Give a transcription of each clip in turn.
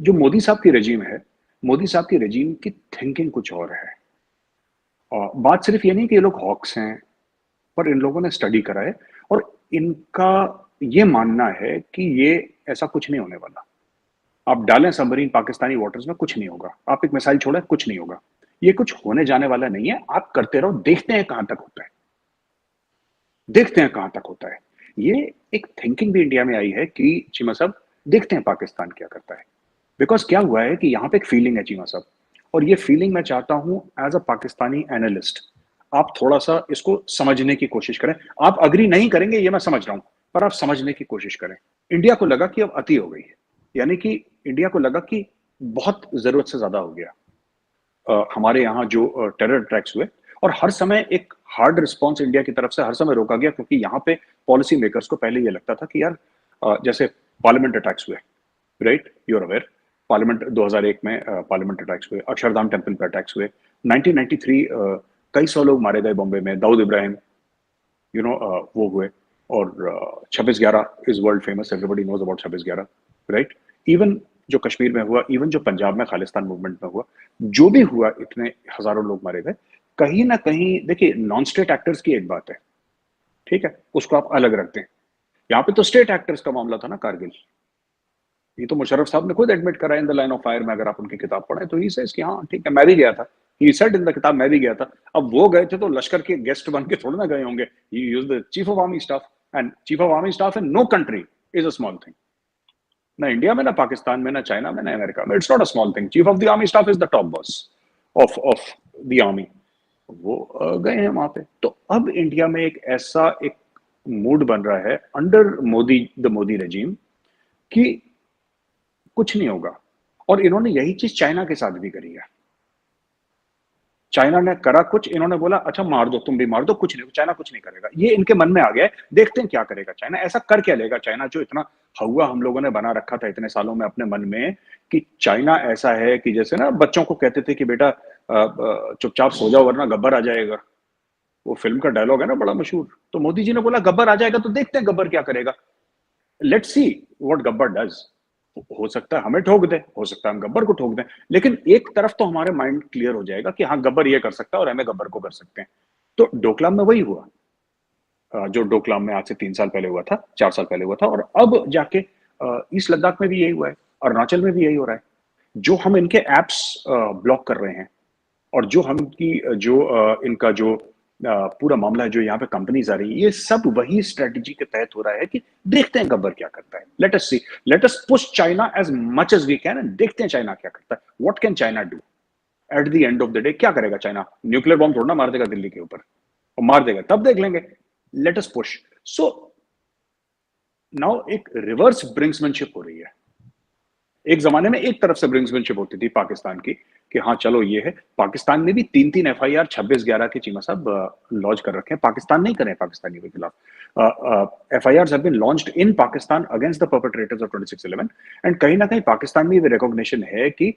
जो मोदी साहब की रेजीम है, मोदी साहब की रेजीम की थिंकिंग कुछ और है। बात सिर्फ ये नहीं कि ये लोग हॉक्स हैं, पर इन लोगों ने स्टडी करा है और इनका ये मानना है कि ये ऐसा कुछ नहीं होने वाला। आप डालें सबमरीन पाकिस्तानी वाटर्स में, कुछ नहीं होगा। आप एक मिसाइल छोड़ें, कुछ नहीं होगा। ये कुछ होने जाने वाला नहीं है। आप करते रहो, देखते हैं कहां तक होता है, देखते हैं कहां तक होता है। ये एक थिंकिंग भी इंडिया में आई है कि चीमा साहब देखते हैं पाकिस्तान क्या करता है। बिकॉज क्या हुआ है कि यहाँ पे एक फीलिंग है चीमा साहब, और ये फीलिंग मैं चाहता हूं एज अ पाकिस्तानी एनालिस्ट आप थोड़ा सा इसको समझने की कोशिश करें। आप अग्री नहीं करेंगे ये मैं समझ रहा हूं, पर आप समझने की कोशिश करें। इंडिया को लगा कि अब अति हो गई है, यानी कि इंडिया को लगा कि बहुत जरूरत से ज्यादा हो गया। हमारे यहाँ जो टेरर अटैक्स हुए, और हर समय एक हार्ड रिस्पॉन्स इंडिया की तरफ से हर समय रोका गया, क्योंकि यहाँ पे पॉलिसी मेकर्स को पहले ये लगता था कि यार जैसे पार्लियामेंट अटैक्स हुए, right, you are aware, parliament 2001 में पार्लियामेंट अटैक्स हुए, अक्षरधाम टेम्पल पे अटैक्स हुए, 1993 कई सौ लोग मारे गए बॉम्बे में, दाऊद इब्राहिम, वो हुए, और 26/11 is world famous, everybody knows about 26/11, right. Even जो कश्मीर में हुआ, इवन जो पंजाब में खालिस्तान मूवमेंट में हुआ, जो भी हुआ, इतने हजारों लोग मारे गए। कहीं ना कहीं देखिए, नॉन स्टेट एक्टर्स की एक बात है, ठीक है, उसको आप अलग रखते हैं। यहाँ पे तो स्टेट एक्टर्स का मामला था ना, कारगिल। ये तो मुशर्रफ साहब ने खुद एडमिट करा in the line of fire में, अगर आप उनकी किताब पढ़ें तो ही सेज कि हाँ ठीक है, मैं भी गया था। ही सेड इन द किताब, मैं भी गया था। अब वो गए थे तो लश्कर के गेस्ट बन के थोड़ा ना गए होंगे। He uses the chief of army staff, and chief of army staff in no country is a small thing. ना इंडिया में, ना पाकिस्तान में, ना चाइना में, ना अमेरिका में, it's not a small thing. Chief of the army staff is the top boss of the army. वो गए हैं वहां पे। तो अब इंडिया में एक ऐसा एक मूड बन रहा है under Modi, the Modi regime, कि कुछ नहीं होगा। और इन्होंने यही चीज चाइना के साथ भी करी है। चाइना ने करा कुछ, इन्होंने बोला अच्छा मार दो, तुम भी मार दो, कुछ नहीं, चाइना कुछ नहीं करेगा। ये इनके मन में आ गया है। देखते हैं क्या करेगा चाइना, ऐसा कर क्या लेगा चाइना, जो इतना हवा हम लोगों ने बना रखा था इतने सालों में अपने मन में, कि चाइना ऐसा है कि जैसे ना बच्चों को कहते थे कि बेटा चुपचाप सो जाओ वरना गब्बर आ जाएगा। वो फिल्म का डायलॉग है ना, बड़ा मशहूर। तो मोदी जी ने बोला गब्बर आ जाएगा, तो देखते हैं गब्बर क्या करेगा। Let's see what Gabbar does. हो सकता है हमें ठोक दे, हो सकता है हम गब्बर को ठोक दें, लेकिन एक तरफ तो हमारे माइंड क्लियर हो जाएगा कि हाँ गब्बर ये कर सकता है और हमें गब्बर को कर सकते हैं। तो डोकलाम में वही हुआ, जो डोकलाम में आज से 3 साल पहले हुआ था, 4 साल पहले हुआ था, और अब जाके ईस्ट लद्दाख में भी यही हुआ है, अरुणाचल में भी यही हो रहा है। जो हम इनके एप्स ब्लॉक कर रहे हैं, और जो हम की जो इनका जो पूरा मामला है, जो यहाँ पे कंपनीज आ रही है, ये सब वही स्ट्रेटजी के तहत हो रहा है कि देखते हैं गब्बर क्या करता है। Let us see, let us push China as much as we can, and देखते हैं चाइना क्या करता है। What can China do at the end of the day. क्या करेगा चाइना? न्यूक्लियर बॉम्ब थोड़ा ना मार देगा दिल्ली के ऊपर, और मार देगा तब देख लेंगे। Late us push. So now एक रिवर्स ब्रिंक्समैनशिप हो रही है। एक जमाने में एक तरफ से ब्रिंक्समैनशिप होती थी पाकिस्तान की, कि हाँ चलो ये है। पाकिस्तान ने भी 3-3 FIR 26/11 के चीमा साहब लॉन्च कर रखे हैं। पाकिस्तान नहीं करे पाकिस्तानियों के खिलाफ। FIRs have been launched in Pakistan against the perpetrators of 26/11, and कहीं ना कहीं पाकिस्तान में भी रिकॉग्निशन है कि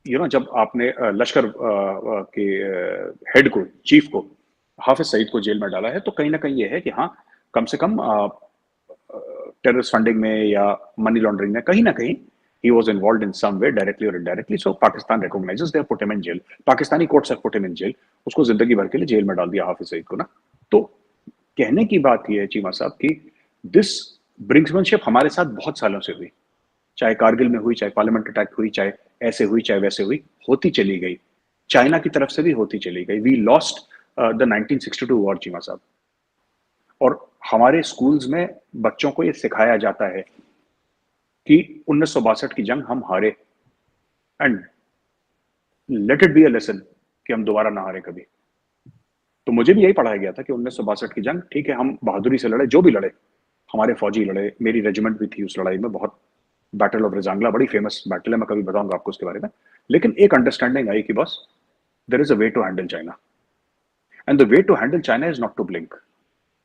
जब आपने लश्कर के हेड को, चीफ को, हाफिज सईद को जेल में डाला है, तो कहीं ना कहीं ये है कि हाँ कम से कम टेररिस्ट फंडिंग में या मनी लॉन्ड्रिंग में कहीं ना कहीं he was involved in some way, directly or indirectly. So Pakistan recognizes, they have put him in jail. Pakistani courts have put him in jail. उसको जिंदगी भर के लिए जेल में डाल दिया हाफिज सईद को ना। तो कहने की बात यह है चीमा साहब कि दिस ब्रिंक्समैनशिप हमारे साथ बहुत सालों से हुई, चाहे कारगिल में हुई, चाहे पार्लियामेंट अटैक हुई, चाहे ऐसे हुई, चाहे वैसे हुई, होती चली गई। चाइना की तरफ से भी होती चली गई। We lost the 1962 war Cheema साहब। और हमारे स्कूल्स में बच्चों को ये सिखाया जाता है कि 1962 की जंग हम हारे, and let it be a lesson कि हम दोबारा ना हारे कभी। तो मुझे भी यही पढ़ाया गया था कि 1962 की जंग, ठीक है, हम बहादुरी से लड़े, जो भी लड़े, हमारे फौजी लड़े, मेरी रेजिमेंट भी थी उस लड़ाई में। बहुत बैटल ऑफ रिजांगला बड़ी फेमस बैटल है, मैं कभी बताऊंगा आपको उसके बारे में। लेकिन एक अंडरस्टैंडिंग आई कि बस there is a way to handle China, and the way to handle China is not to blink.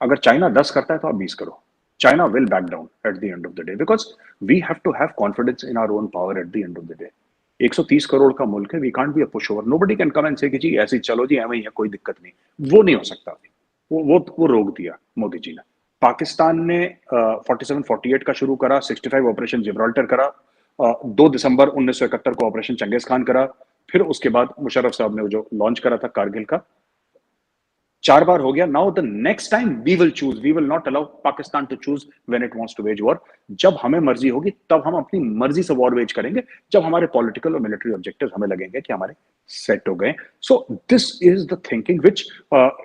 अगर चाइना 10 करता है तो आप 20 करो। China will back down at the end of the day, because we have to have confidence in our own power at the end of the day. 130 crore का मुल्क है, we can't be a pushover. Nobody can come and से कि जी ऐसे ही चलो जी, एवं ही है, कोई दिक्कत नहीं। वो नहीं हो सकता। वो रोक दिया मोदी जी ने। पाकिस्तान ने 47-48 का शुरू करा, 65 ऑपरेशन जिब्राल्टर करा, 2 दिसंबर 1971 को ऑपरेशन चंगेज खान करा, फिर उसके बाद मुशर्रफ साहब ने वो जो लॉन्च करा था कारगिल का, 4 बार हो गया। Now the next time we will choose, we will not allow Pakistan to choose when it wants to wage war. जब हमें मर्जी होगी तब हम अपनी मर्जी से वॉर वेज करेंगे, जब हमारे पॉलिटिकल और मिलिट्री ऑब्जेक्टिव्स हमें लगेंगे कि हमारे सेट हो गए। So this is the thinking which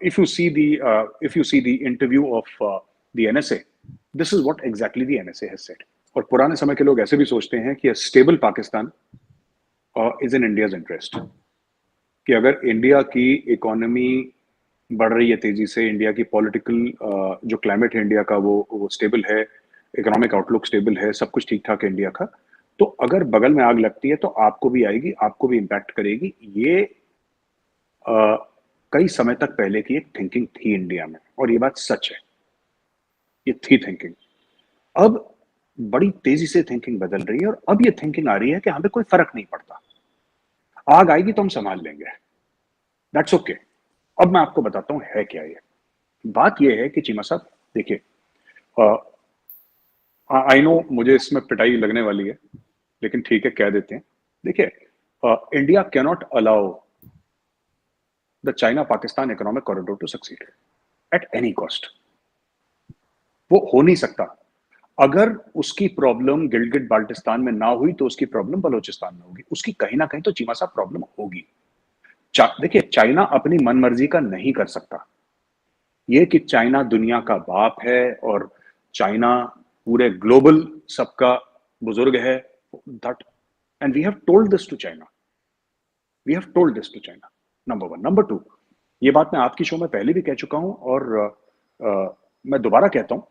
if you see the interview of the NSA, this is what exactly the NSA has said. और पुराने समय के लोग ऐसे भी सोचते हैं कि stable Pakistan is in India's interest, कि अगर इंडिया की इकोनॉमी बढ़ रही है तेजी से, इंडिया की पॉलिटिकल जो क्लाइमेट है इंडिया का वो स्टेबल है, इकोनॉमिक आउटलुक स्टेबल है, सब कुछ ठीक ठाक है इंडिया का, तो अगर बगल में आग लगती है तो आपको भी आएगी, आपको भी इम्पैक्ट करेगी। ये कई समय तक पहले की एक थिंकिंग थी इंडिया में, और ये बात सच है, ये थी थिंकिंग। अब बड़ी तेजी से थिंकिंग बदल रही है, और अब ये थिंकिंग आ रही है कि हमें कोई फर्क नहीं पड़ता, आग आएगी तो हम संभाल लेंगे, दैट्स ओके। अब मैं आपको बताता हूं है क्या ये बात। ये है कि चीमा साहब देखिए, आई नो मुझे इसमें पिटाई लगने वाली है, लेकिन ठीक है कह देते हैं। देखिए, India can not allow the China Pakistan economic corridor to succeed at any cost. वो हो नहीं सकता। अगर उसकी प्रॉब्लम गिलगिट बाल्टिस्तान में ना हुई तो उसकी प्रॉब्लम बलोचिस्तान में होगी, उसकी कहीं ना कहीं तो चीमा साहब प्रॉब्लम होगी। देखिए, चाइना अपनी मनमर्जी का नहीं कर सकता। ये कि चाइना दुनिया का बाप है और चाइना पूरे ग्लोबल सबका बुजुर्ग है, that and we have told this to China, we have told this to China, number one. Number two, ये बात मैं आपकी शो में पहले भी कह चुका हूं, और मैं दोबारा कहता हूं,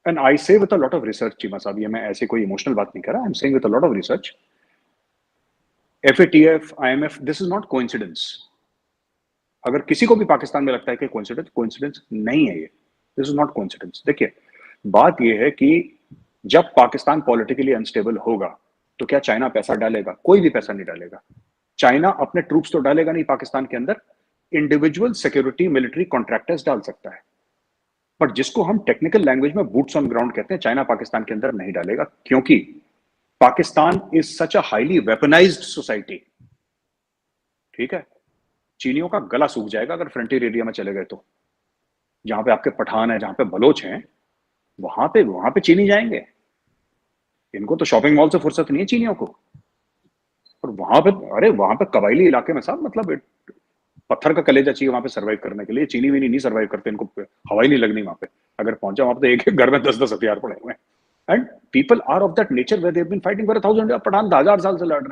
एंड आई से with a lot of research Cheema साहब, ये मैं ऐसे कोई इमोशनल बात नहीं कर रहा, I am saying with a lot of research, FATF, IMF, this is not coincidence. अगर किसी को भी पाकिस्तान में लगता है कि कोइंसिडेंस, कोइंसिडेंस नहीं है ये, दिस इज नॉट कोइंसिडेंस। देखिए, बात ये है कि जब पाकिस्तान पॉलिटिकली अनस्टेबल होगा तो क्या चाइना पैसा डालेगा? कोई भी पैसा नहीं डालेगा। चाइना अपने ट्रूप्स तो डालेगा नहीं पाकिस्तान के अंदर, इंडिविजुअल सिक्योरिटी मिलिट्री कॉन्ट्रैक्टर्स डाल सकता है, पर जिसको हम टेक्निकल लैंग्वेज में बूट्स ऑन ग्राउंड कहते हैं, चाइना पाकिस्तान के अंदर नहीं डालेगा, क्योंकि Pakistan is such a highly weaponised society. ठीक है, चीनियों का गला सूख जाएगा अगर फ्रंटियर एरिया में चले गए तो। जहां पे आपके पठान है, जहां पे बलोच हैं, वहां पे चीनी जाएंगे। इनको तो शॉपिंग मॉल से फुर्सत नहीं है चीनियों को। और वहां पे, अरे वहां पे कबायली इलाके में साहब, मतलब पत्थर का कलेजा चाहिए वहां पे सर्वाइव करने के लिए। चीनी भी नहीं सर्वाइव करते, इनको हवा ही नहीं लगनी वहां पे। अगर पहुंचा वहां पे तो एक एक घर में 10-10 हथियार पड़े हुए हैं, and people are of that nature where they have been fighting for 1000 year. Pathan 1000 साल से लड़ रहे हैं।